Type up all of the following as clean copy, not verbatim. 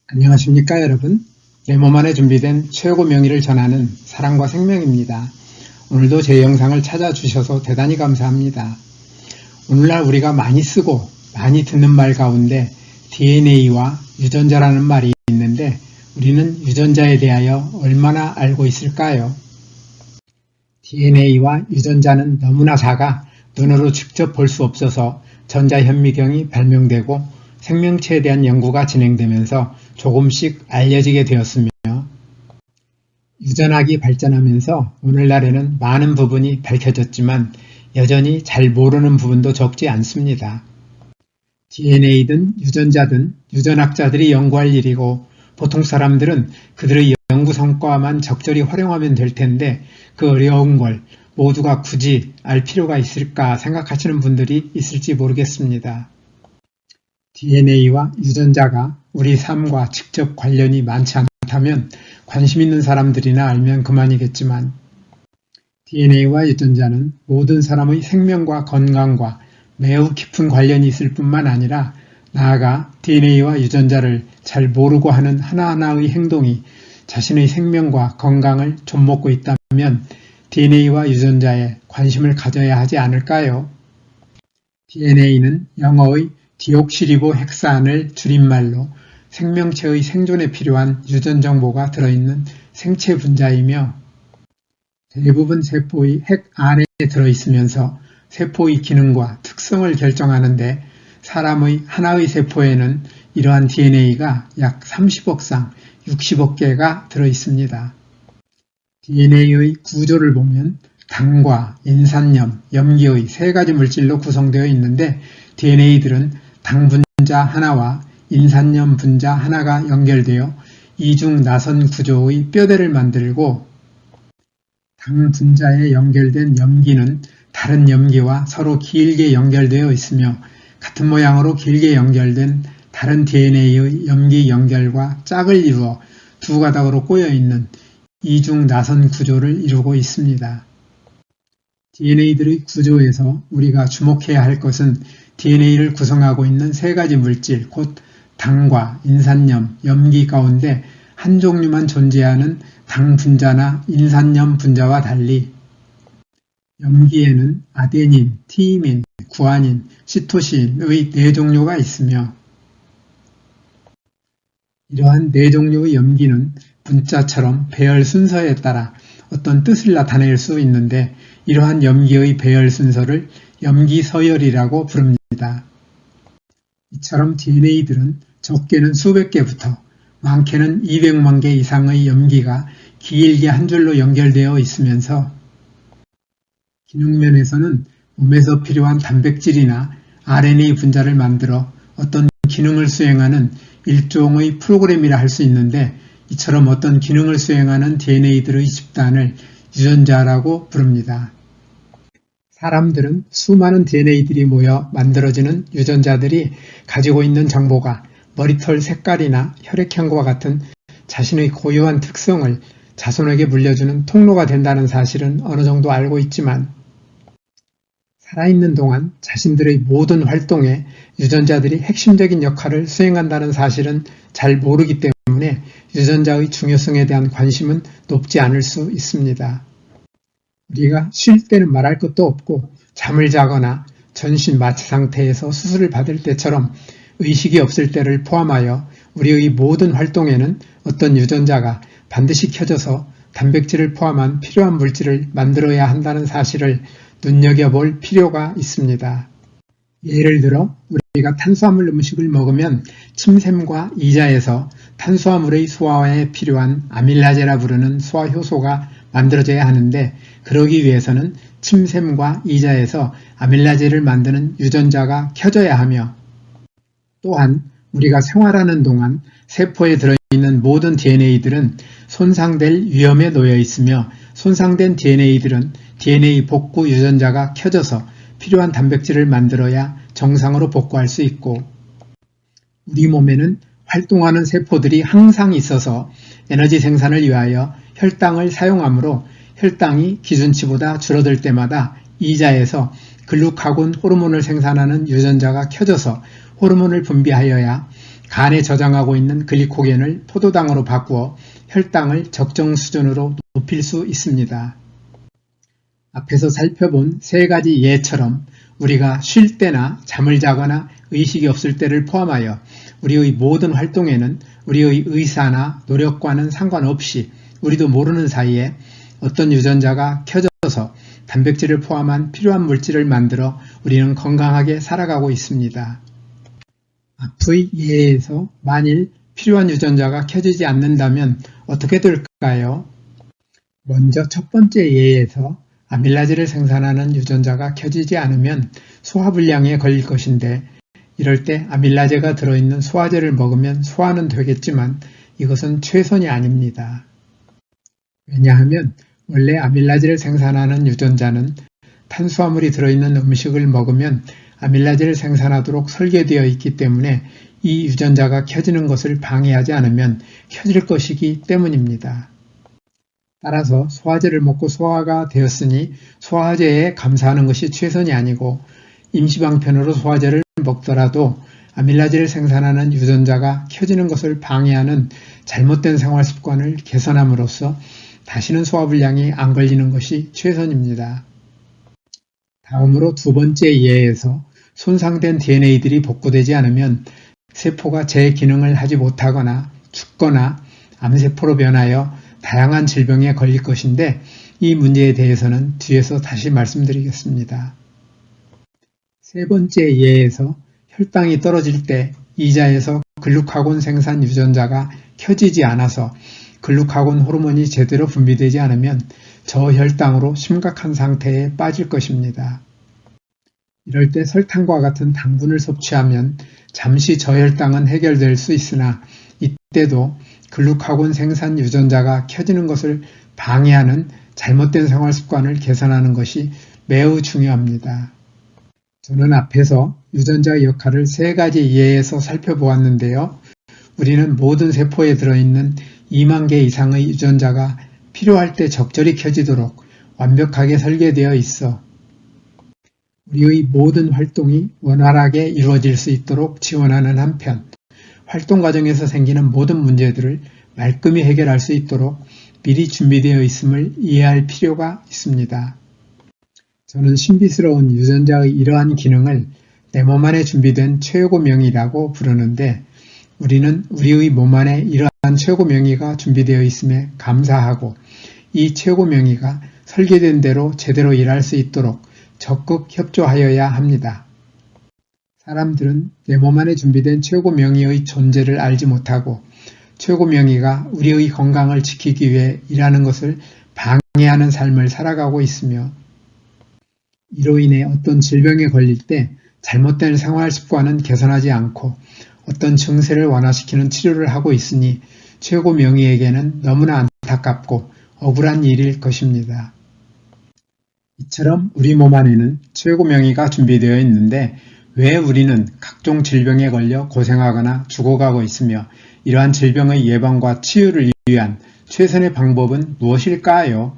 안녕하십니까 여러분. 내 몸 안에 준비된 최고 명의를 전하는 사랑과 생명입니다. 오늘도 제 영상을 찾아주셔서 대단히 감사합니다. 오늘날 우리가 많이 쓰고 많이 듣는 말 가운데 DNA와 유전자라는 말이 있는데 우리는 유전자에 대하여 얼마나 알고 있을까요? DNA와 유전자는 너무나 작아 눈으로 직접 볼 수 없어서 전자현미경이 발명되고 생명체에 대한 연구가 진행되면서 조금씩 알려지게 되었으며 유전학이 발전하면서 오늘날에는 많은 부분이 밝혀졌지만 여전히 잘 모르는 부분도 적지 않습니다. DNA든 유전자든 유전학자들이 연구할 일이고 보통 사람들은 그들의 연구 성과만 적절히 활용하면 될 텐데 그 어려운 걸 모두가 굳이 알 필요가 있을까 생각하시는 분들이 있을지 모르겠습니다. DNA와 유전자가 우리 삶과 직접 관련이 많지 않다면 관심 있는 사람들이나 알면 그만이겠지만 DNA와 유전자는 모든 사람의 생명과 건강과 매우 깊은 관련이 있을 뿐만 아니라 나아가 DNA와 유전자를 잘 모르고 하는 하나하나의 행동이 자신의 생명과 건강을 좀먹고 있다면 DNA와 유전자에 관심을 가져야 하지 않을까요? DNA는 영어의 디옥시리보 헥산을 줄임말로 생명체의 생존에 필요한 유전 정보가 들어있는 생체 분자이며 대부분 세포의 핵 안에 들어있으면서 세포의 기능과 특성을 결정하는데 사람의 하나의 세포에는 이러한 DNA가 약 30억 쌍, 60억 개가 들어있습니다. DNA의 구조를 보면 당과 인산염, 염기의 세 가지 물질로 구성되어 있는데 DNA들은 당 분자 하나와 인산염 분자 하나가 연결되어 이중 나선 구조의 뼈대를 만들고 당 분자에 연결된 염기는 다른 염기와 서로 길게 연결되어 있으며 같은 모양으로 길게 연결된 다른 DNA의 염기 연결과 짝을 이루어 두 가닥으로 꼬여있는 이중 나선 구조를 이루고 있습니다. DNA들의 구조에서 우리가 주목해야 할 것은 DNA를 구성하고 있는 세 가지 물질, 곧 당과 인산염, 염기 가운데 한 종류만 존재하는 당 분자나 인산염 분자와 달리 염기에는 아데닌, 티이민, 구아닌, 시토신의 네 종류가 있으며 이러한 네 종류의 염기는 문자처럼 배열 순서에 따라 어떤 뜻을 나타낼 수 있는데 이러한 염기의 배열 순서를 염기 서열이라고 부릅니다. 이처럼 DNA들은 적게는 수백 개부터 많게는 200만 개 이상의 염기가 길게 한 줄로 연결되어 있으면서 기능면에서는 몸에서 필요한 단백질이나 RNA 분자를 만들어 어떤 기능을 수행하는 일종의 프로그램이라 할 수 있는데 이처럼 어떤 기능을 수행하는 DNA들의 집단을 유전자라고 부릅니다. 사람들은 수많은 DNA들이 모여 만들어지는 유전자들이 가지고 있는 정보가 머리털 색깔이나 혈액형과 같은 자신의 고유한 특성을 자손에게 물려주는 통로가 된다는 사실은 어느 정도 알고 있지만 살아있는 동안 자신들의 모든 활동에 유전자들이 핵심적인 역할을 수행한다는 사실은 잘 모르기 때문에 유전자의 중요성에 대한 관심은 높지 않을 수 있습니다. 우리가 쉴 때는 말할 것도 없고 잠을 자거나 전신 마취 상태에서 수술을 받을 때처럼 의식이 없을 때를 포함하여 우리의 모든 활동에는 어떤 유전자가 반드시 켜져서 단백질을 포함한 필요한 물질을 만들어야 한다는 사실을 눈여겨볼 필요가 있습니다. 예를 들어 우리가 탄수화물 음식을 먹으면 침샘과 이자에서 탄수화물의 소화에 필요한 아밀라제라 부르는 소화효소가 만들어져야 하는데 그러기 위해서는 침샘과 이자에서 아밀라제를 만드는 유전자가 켜져야 하며 또한 우리가 생활하는 동안 세포에 들어있는 모든 DNA들은 손상될 위험에 놓여 있으며 손상된 DNA들은 DNA 복구 유전자가 켜져서 필요한 단백질을 만들어야 정상으로 복구할 수 있고 우리 몸에는 활동하는 세포들이 항상 있어서 에너지 생산을 위하여 혈당을 사용하므로 혈당이 기준치보다 줄어들 때마다 이자에서 글루카곤 호르몬을 생산하는 유전자가 켜져서 호르몬을 분비하여야 간에 저장하고 있는 글리코겐을 포도당으로 바꾸어 혈당을 적정 수준으로 높일 수 있습니다. 앞에서 살펴본 세 가지 예처럼 우리가 쉴 때나 잠을 자거나 의식이 없을 때를 포함하여 우리의 모든 활동에는 우리의 의사나 노력과는 상관없이 우리도 모르는 사이에 어떤 유전자가 켜져서 단백질을 포함한 필요한 물질을 만들어 우리는 건강하게 살아가고 있습니다. 앞의 예에서 만일 필요한 유전자가 켜지지 않는다면 어떻게 될까요? 먼저 첫 번째 예에서 아밀라제를 생산하는 유전자가 켜지지 않으면 소화불량에 걸릴 것인데 이럴 때 아밀라제가 들어있는 소화제를 먹으면 소화는 되겠지만 이것은 최선이 아닙니다. 왜냐하면 원래 아밀라제를 생산하는 유전자는 탄수화물이 들어있는 음식을 먹으면 아밀라제를 생산하도록 설계되어 있기 때문에 이 유전자가 켜지는 것을 방해하지 않으면 켜질 것이기 때문입니다. 따라서 소화제를 먹고 소화가 되었으니 소화제에 감사하는 것이 최선이 아니고 임시방편으로 소화제를 먹더라도 아밀라제를 생산하는 유전자가 켜지는 것을 방해하는 잘못된 생활습관을 개선함으로써 다시는 소화불량이 안 걸리는 것이 최선입니다. 다음으로 두 번째 예에서 손상된 DNA들이 복구되지 않으면 세포가 제 기능을 하지 못하거나 죽거나 암세포로 변하여 다양한 질병에 걸릴 것인데 이 문제에 대해서는 뒤에서 다시 말씀드리겠습니다. 세 번째 예에서 혈당이 떨어질 때 이자에서 글루카곤 생산 유전자가 켜지지 않아서 글루카곤 호르몬이 제대로 분비되지 않으면 저혈당으로 심각한 상태에 빠질 것입니다. 이럴 때 설탕과 같은 당분을 섭취하면 잠시 저혈당은 해결될 수 있으나 이때도 글루카곤 생산 유전자가 켜지는 것을 방해하는 잘못된 생활습관을 개선하는 것이 매우 중요합니다. 저는 앞에서 유전자의 역할을 세 가지 예에서 살펴보았는데요. 우리는 모든 세포에 들어있는 2만 개 이상의 유전자가 필요할 때 적절히 켜지도록 완벽하게 설계되어 있어 우리의 모든 활동이 원활하게 이루어질 수 있도록 지원하는 한편 활동 과정에서 생기는 모든 문제들을 말끔히 해결할 수 있도록 미리 준비되어 있음을 이해할 필요가 있습니다. 저는 신비스러운 유전자의 이러한 기능을 내 몸 안에 준비된 최고명의라고 부르는데 우리는 우리의 몸 안에 이러한 최고명의가 준비되어 있음에 감사하고 이 최고명의가 설계된 대로 제대로 일할 수 있도록 적극 협조하여야 합니다. 사람들은 내 몸 안에 준비된 최고명의의 존재를 알지 못하고 최고명의가 우리의 건강을 지키기 위해 일하는 것을 방해하는 삶을 살아가고 있으며 이로 인해 어떤 질병에 걸릴 때 잘못된 생활 습관은 개선하지 않고 어떤 증세를 완화시키는 치료를 하고 있으니 최고명의에게는 너무나 안타깝고 억울한 일일 것입니다. 이처럼 우리 몸 안에는 최고명의가 준비되어 있는데 왜 우리는 각종 질병에 걸려 고생하거나 죽어가고 있으며 이러한 질병의 예방과 치유를 위한 최선의 방법은 무엇일까요?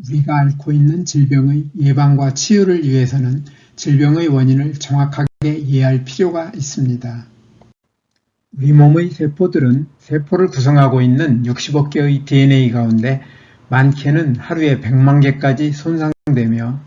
우리가 앓고 있는 질병의 예방과 치유를 위해서는 질병의 원인을 정확하게 이해할 필요가 있습니다. 우리 몸의 세포들은 세포를 구성하고 있는 60억 개의 DNA 가운데 많게는 하루에 100만 개까지 손상되며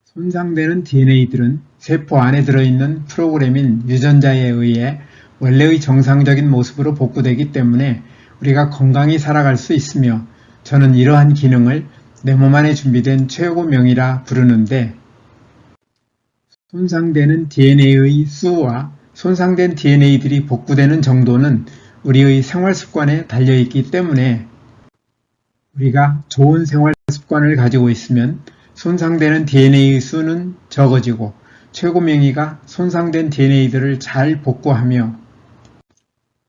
손상되는 DNA들은 세포 안에 들어있는 프로그램인 유전자에 의해 원래의 정상적인 모습으로 복구되기 때문에 우리가 건강히 살아갈 수 있으며 저는 이러한 기능을 내 몸 안에 준비된 최고명의라 부르는데 손상되는 DNA의 수와 손상된 DNA들이 복구되는 정도는 우리의 생활 습관에 달려있기 때문에 우리가 좋은 생활 습관을 가지고 있으면 손상되는 DNA의 수는 적어지고 최고명의가 손상된 DNA들을 잘 복구하며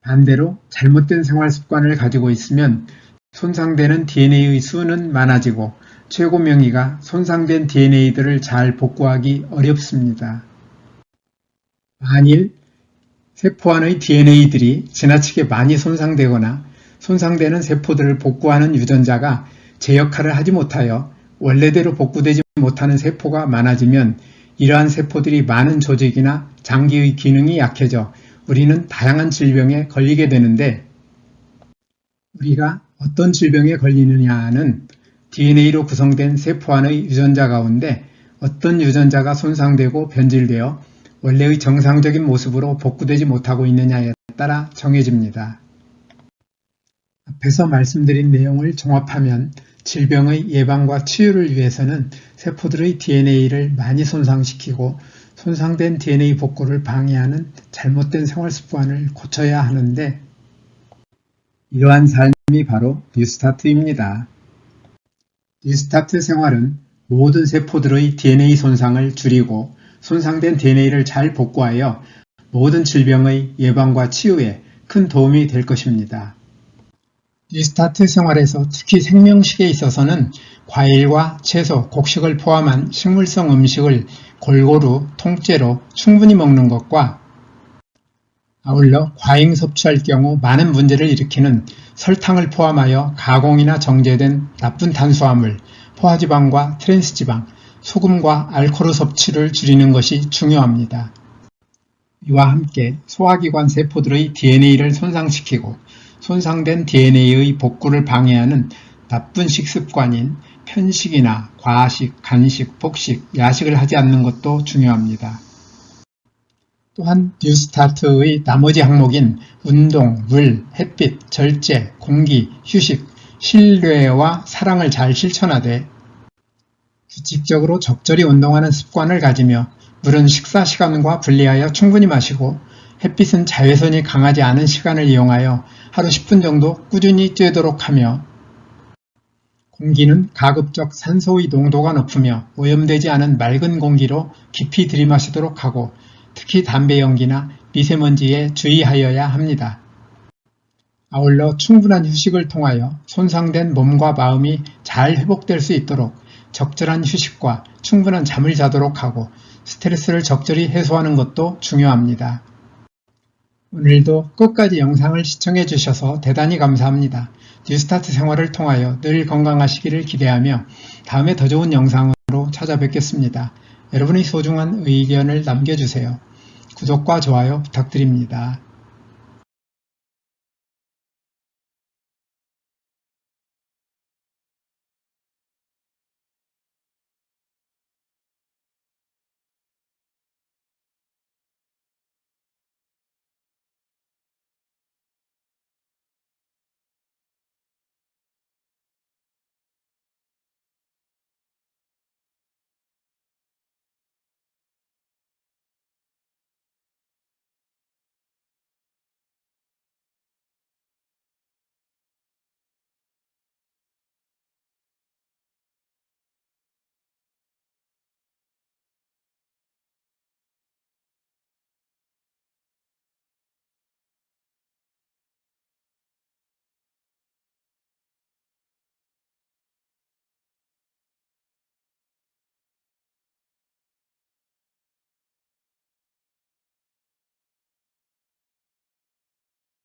반대로 잘못된 생활 습관을 가지고 있으면 손상되는 DNA의 수는 많아지고 최고명의가 손상된 DNA들을 잘 복구하기 어렵습니다. 만일 세포 안의 DNA들이 지나치게 많이 손상되거나 손상되는 세포들을 복구하는 유전자가 제 역할을 하지 못하여 원래대로 복구되지 못하는 세포가 많아지면 이러한 세포들이 많은 조직이나 장기의 기능이 약해져 우리는 다양한 질병에 걸리게 되는데 우리가 어떤 질병에 걸리느냐는 DNA로 구성된 세포 안의 유전자 가운데 어떤 유전자가 손상되고 변질되어 원래의 정상적인 모습으로 복구되지 못하고 있느냐에 따라 정해집니다. 앞에서 말씀드린 내용을 종합하면 질병의 예방과 치유를 위해서는 세포들의 DNA를 많이 손상시키고 손상된 DNA 복구를 방해하는 잘못된 생활 습관을 고쳐야 하는데 이러한 삶이 바로 뉴스타트입니다. 뉴스타트 생활은 모든 세포들의 DNA 손상을 줄이고 손상된 DNA를 잘 복구하여 모든 질병의 예방과 치유에 큰 도움이 될 것입니다. 뉴스타트 생활에서 특히 생명식에 있어서는 과일과 채소, 곡식을 포함한 식물성 음식을 골고루 통째로 충분히 먹는 것과 아울러 과잉 섭취할 경우 많은 문제를 일으키는 설탕을 포함하여 가공이나 정제된 나쁜 탄수화물, 포화지방과 트랜스지방, 소금과 알코올 섭취를 줄이는 것이 중요합니다. 이와 함께 소화기관 세포들의 DNA를 손상시키고 손상된 DNA의 복구를 방해하는 나쁜 식습관인 편식이나 과식, 간식, 폭식, 야식을 하지 않는 것도 중요합니다. 또한 뉴스타트의 나머지 항목인 운동, 물, 햇빛, 절제, 공기, 휴식, 신뢰와 사랑을 잘 실천하되 규칙적으로 적절히 운동하는 습관을 가지며 물은 식사 시간과 분리하여 충분히 마시고 햇빛은 자외선이 강하지 않은 시간을 이용하여 하루 10분 정도 꾸준히 쬐도록 하며 공기는 가급적 산소의 농도가 높으며 오염되지 않은 맑은 공기로 깊이 들이마시도록 하고 특히 담배 연기나 미세먼지에 주의하여야 합니다. 아울러 충분한 휴식을 통하여 손상된 몸과 마음이 잘 회복될 수 있도록 적절한 휴식과 충분한 잠을 자도록 하고 스트레스를 적절히 해소하는 것도 중요합니다. 오늘도 끝까지 영상을 시청해 주셔서 대단히 감사합니다. 뉴스타트 생활을 통하여 늘 건강하시기를 기대하며 다음에 더 좋은 영상으로 찾아뵙겠습니다. 여러분의 소중한 의견을 남겨주세요. 구독과 좋아요 부탁드립니다.